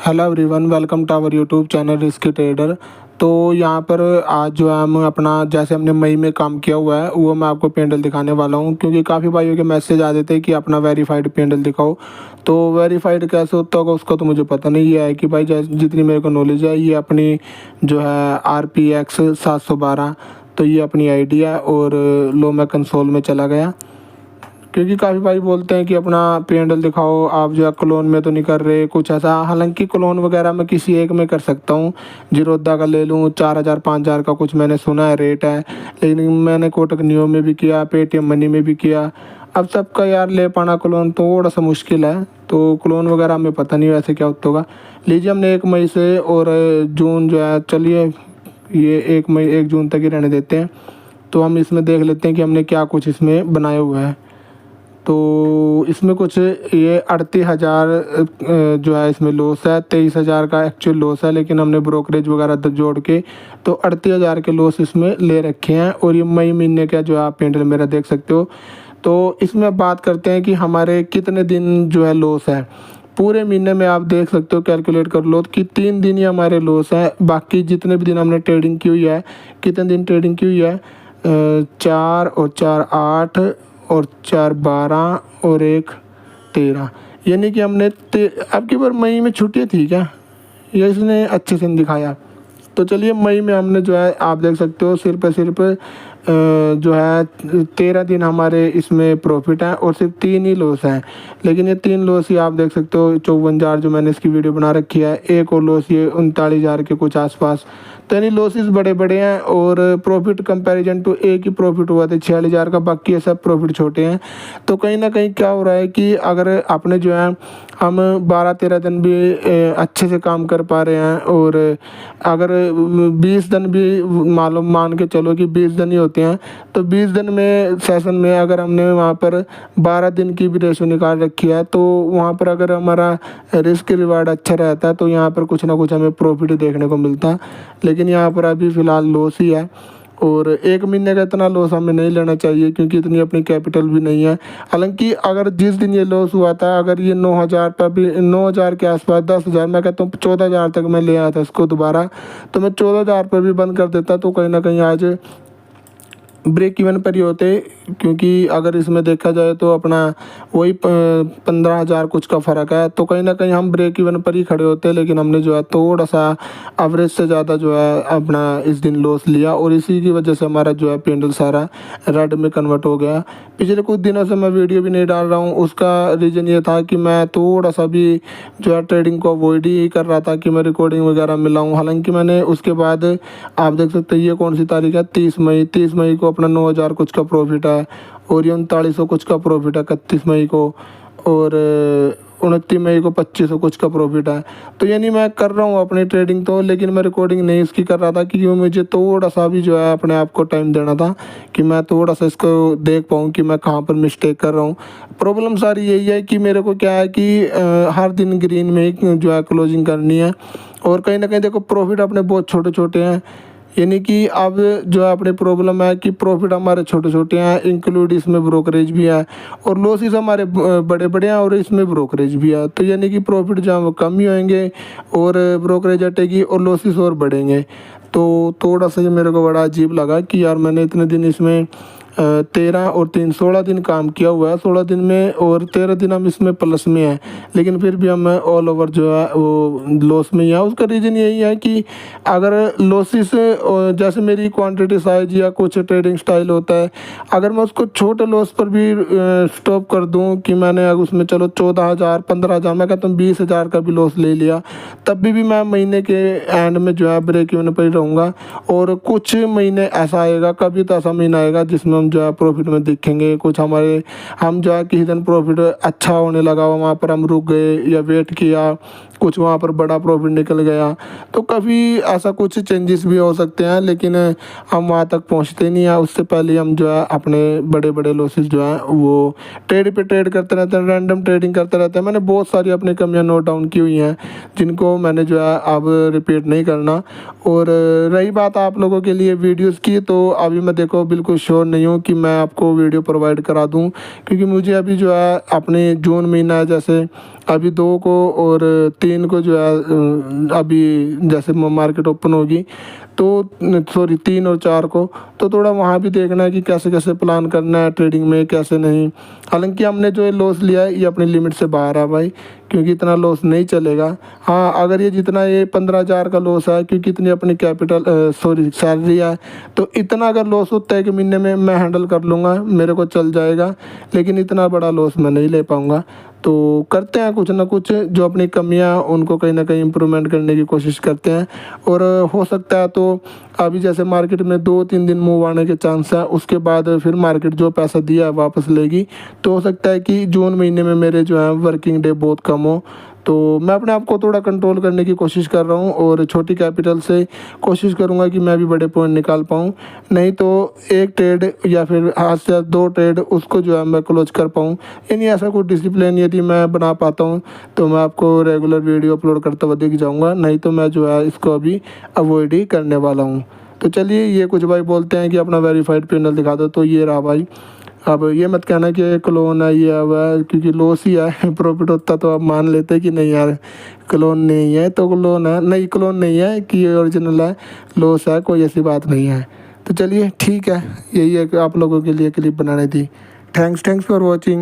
Hello everyone, welcome to our YouTube channel risky trader. तो यहाँ पर आज जो है हम अपना जैसे हमने मई में काम किया हुआ है वो मैं आपको पेंडल दिखाने वाला हूँ, क्योंकि काफ़ी भाइयों के मैसेज आ देते हैं कि अपना वेरीफाइड पेंडल दिखाओ। तो वेरीफाइड कैसे होता होगा उसका तो मुझे पता नहीं है कि भाई जैसे जितनी मेरे को नॉलेज है ये अपनी जो है RPX 712, तो ये अपनी आईडी है। और लो मैं कंसोल में चला गया, क्योंकि काफ़ी भाई बोलते हैं कि अपना पेंडल दिखाओ, आप जो है क्लोन में तो नहीं कर रहे कुछ ऐसा। हालांकि क्लोन वगैरह मैं किसी एक में कर सकता हूँ, जीरोधा का ले लूँ 4,000 5,000 का कुछ मैंने सुना है रेट है। लेकिन मैंने कोटक नियो में भी किया, पेटीएम मनी में भी किया। अब सबका यार ले पाना क्लोन थोड़ा सा मुश्किल है, तो क्लोन वगैरह में पता नहीं वैसे क्या होता होगा। लीजिए हमने 1 मई से और जून जो है, चलिए ये 1 जून तक ही रहने देते हैं। तो हम इसमें देख लेते हैं कि हमने क्या कुछ इसमें बनाया हुआ है। तो इसमें कुछ ये 38,000 जो है इसमें लॉस है, 23,000 का एक्चुअल लॉस है, लेकिन हमने ब्रोकरेज वगैरह जोड़ के तो 38,000 के लॉस इसमें ले रखे हैं। और ये मई महीने का जो है आप पेंडल मेरा देख सकते हो। तो इसमें बात करते हैं कि हमारे कितने दिन जो है लॉस है। पूरे महीने में आप देख सकते हो, कैलकुलेट कर लो कि 3 दिन ही हमारे लॉस है। बाकी जितने भी दिन हमने ट्रेडिंग की हुई है, कितने दिन ट्रेडिंग की हुई है, 4 और 4 8 और 4 12 और 1 13, यानी कि हमने अब की बार मई में छुट्टियाँ थी क्या, ये इसने अच्छे से नहीं दिखाया। तो चलिए मई में हमने जो है आप देख सकते हो सिर्फ जो है 13 दिन हमारे इसमें प्रॉफिट है और सिर्फ 3 ही लॉस हैं। लेकिन ये 3 लॉस ही आप देख सकते हो, 54,000 जो मैंने इसकी वीडियो बना रखी है, एक और लॉस ये 39,000 के कुछ आसपास। तो यानी लॉसेस बड़े बड़े हैं और प्रॉफिट कंपैरिजन टू एक ही प्रॉफिट हुआ था 46,000 का, बाकी ये सब प्रॉफिट छोटे हैं। तो कहीं ना कहीं क्या हो रहा है कि अगर आपने जो है हम 12-13 दिन भी अच्छे से काम कर पा रहे हैं, और अगर 20 दिन भी मालूम मान के चलो कि 20 दिन ही होते हैं, तो 20 दिन में सेशन में अगर हमने वहाँ पर 12 दिन की भी रेशो निकाल रखी है, तो वहाँ पर अगर हमारा रिस्क रिवार्ड अच्छा रहता है तो यहाँ पर कुछ ना कुछ हमें प्रॉफिट देखने को मिलता है। लेकिन यहाँ पर अभी फ़िलहाल लॉस ही है, और 1 महीने का इतना लॉस हमें नहीं लेना चाहिए, क्योंकि इतनी अपनी कैपिटल भी नहीं है। हालांकि अगर जिस दिन ये लॉस हुआ था, अगर ये 9,000 पर भी, 9,000 के आसपास, 10,000, मैं कहता हूँ 14,000 तक मैं ले आया था इसको दोबारा, तो मैं 14,000 पर भी बंद कर देता, तो कहीं ना कहीं आज ब्रेक इवन पर ही होते। क्योंकि अगर इसमें देखा जाए तो अपना वही 15,000 कुछ का फ़र्क है, तो कहीं ना कहीं हम ब्रेक इवन पर ही खड़े होते। लेकिन हमने जो है थोड़ा सा एवरेज से ज़्यादा जो है अपना इस दिन लॉस लिया, और इसी की वजह से हमारा जो है पेंडल सारा रेड में कन्वर्ट हो गया। पिछले कुछ दिनों से मैं वीडियो भी नहीं डाल रहा हूँ, उसका रीज़न ये था कि मैं थोड़ा सा भी जो है ट्रेडिंग को अवॉइड ही कर रहा था कि मैं रिकॉर्डिंग वगैरह मिलाऊँ। हालांकि मैंने उसके बाद आप देख सकते हैं ये कौन सी तारीख है, 30 मई को अपना 9,000 कुछ का प्रॉफिट है, और ये 3900 कुछ का प्रॉफिट है 31 मई को, और 29 मई को 2500 कुछ का प्रॉफिट है। तो यानी मैं कर रहा हूँ अपनी ट्रेडिंग तो, लेकिन मैं रिकॉर्डिंग नहीं इसकी कर रहा था, क्योंकि मुझे थोड़ा सा भी जो है अपने आप को टाइम देना था कि मैं थोड़ा सा इसको देख पाऊँ कि मैं कहाँ पर मिस्टेक कर रहा हूँ। प्रॉब्लम सारी यही है कि मेरे को क्या है कि हर दिन ग्रीन में ही जो है क्लोजिंग करनी है, और कहीं ना कहीं देखो प्रॉफिट अपने बहुत छोटे छोटे हैं। यानी कि अब जो है अपनी प्रॉब्लम है कि प्रॉफिट हमारे छोटे छोटे हैं, इंक्लूड इसमें ब्रोकरेज भी है, और लॉसेस हमारे बड़े बड़े हैं और इसमें ब्रोकरेज भी है। तो यानी कि प्रॉफिट जो है वो कम ही होंगे और ब्रोकरेज हटेगी और लॉसेस और बढ़ेंगे। तो थोड़ा सा ये मेरे को बड़ा अजीब लगा कि यार मैंने इतने दिन इसमें 13 और 3 16 दिन काम किया हुआ है, 16 दिन में, और 13 दिन हम इसमें प्लस में हैं, लेकिन फिर भी हम ऑल ओवर जो है वो लॉस में ही है। उसका रीज़न यही है कि अगर लॉसेस जैसे मेरी क्वांटिटी साइज या कुछ ट्रेडिंग स्टाइल होता है, अगर मैं उसको छोटे लॉस पर भी स्टॉप कर दूं कि मैंने अगर उसमें चलो 14,000 15,000, मैं कहता हूँ 20,000 का भी लॉस ले लिया, तब भी मैं महीने के एंड में जो है ब्रेक इवन पर ही रहूँगा। और कुछ महीने ऐसा आएगा, कभी तो ऐसा महीना आएगा जिसमें हम जो है प्रॉफिट में दिखेंगे। कुछ हम जो है किसी दिन प्रॉफिट अच्छा होने लगा, वहाँ पर हम रुक गए या वेट किया, कुछ वहाँ पर बड़ा प्रॉफिट निकल गया, तो कभी ऐसा कुछ चेंजेस भी हो सकते हैं। लेकिन हम वहाँ तक पहुँचते नहीं हैं, उससे पहले हम जो है अपने बड़े बड़े लॉसेस जो हैं वो ट्रेड पे ट्रेड करते रहते हैं, रैंडम ट्रेडिंग करते रहते हैं। मैंने बहुत सारी अपनी कमियाँ नोट डाउन की हुई हैं, जिनको मैंने जो है अब रिपीट नहीं करना। और रही बात आप लोगों के लिए वीडियोस की, तो अभी मैं देखो बिल्कुल श्योर नहीं हूँ कि मैं आपको वीडियो प्रोवाइड करा दूँ, क्योंकि मुझे अभी जो है अपने जून महीना है, जैसे अभी 2 को और 3 को जो है अभी जैसे मार्केट ओपन होगी तो सॉरी 3 और 4 को, तो थोड़ा वहाँ भी देखना है कि कैसे कैसे प्लान करना है ट्रेडिंग में, कैसे नहीं। हालांकि हमने जो ये लॉस लिया है ये अपनी लिमिट से बाहर है भाई, क्योंकि इतना लॉस नहीं चलेगा। हाँ, अगर ये जितना ये 15,000 का लॉस है, क्योंकि इतनी अपनी कैपिटल सॉरी सैलरी है, तो इतना अगर लॉस होता है कि महीने में मैं हैंडल कर लूँगा, मेरे को चल जाएगा, लेकिन इतना बड़ा लॉस मैं नहीं ले पाऊँगा। तो करते हैं कुछ ना कुछ, जो अपनी कमियां उनको कहीं ना कहीं इम्प्रूवमेंट करने की कोशिश करते हैं। और हो सकता है तो अभी जैसे मार्केट में 2-3 दिन मूव आने के चांस है, उसके बाद फिर मार्केट जो पैसा दिया है वापस लेगी। तो हो सकता है कि जून महीने में मेरे जो है वर्किंग डे बहुत कम हो। तो मैं अपने आप को थोड़ा कंट्रोल करने की कोशिश कर रहा हूँ और छोटी कैपिटल से कोशिश करूँगा कि मैं भी बड़े पॉइंट निकाल पाऊँ। नहीं तो एक ट्रेड या फिर हाथ से 2 ट्रेड उसको जो है मैं क्लोज कर पाऊँ। यानी ऐसा कुछ डिसिप्लिन यदि मैं बना पाता हूँ तो मैं आपको रेगुलर वीडियो अपलोड करता हुआ दिख जाऊँगा, नहीं तो मैं जो है इसको अभी अवॉइड ही करने वाला हूँ। तो चलिए, ये कुछ भाई बोलते हैं कि अपना वेरीफाइड पैनल दिखा दो, तो ये रहा भाई। अब ये मत कहना कि क्लोन है ये है, क्योंकि लॉस ही है। प्रॉफिट होता तो आप मान लेते कि नहीं यार क्लोन नहीं है तो क्लोन है, नहीं क्लोन नहीं है कि ओरिजिनल है, लॉस है, कोई ऐसी बात नहीं है। तो चलिए ठीक है, यही है कि आप लोगों के लिए क्लिप बनानी थी। Thanks for watching.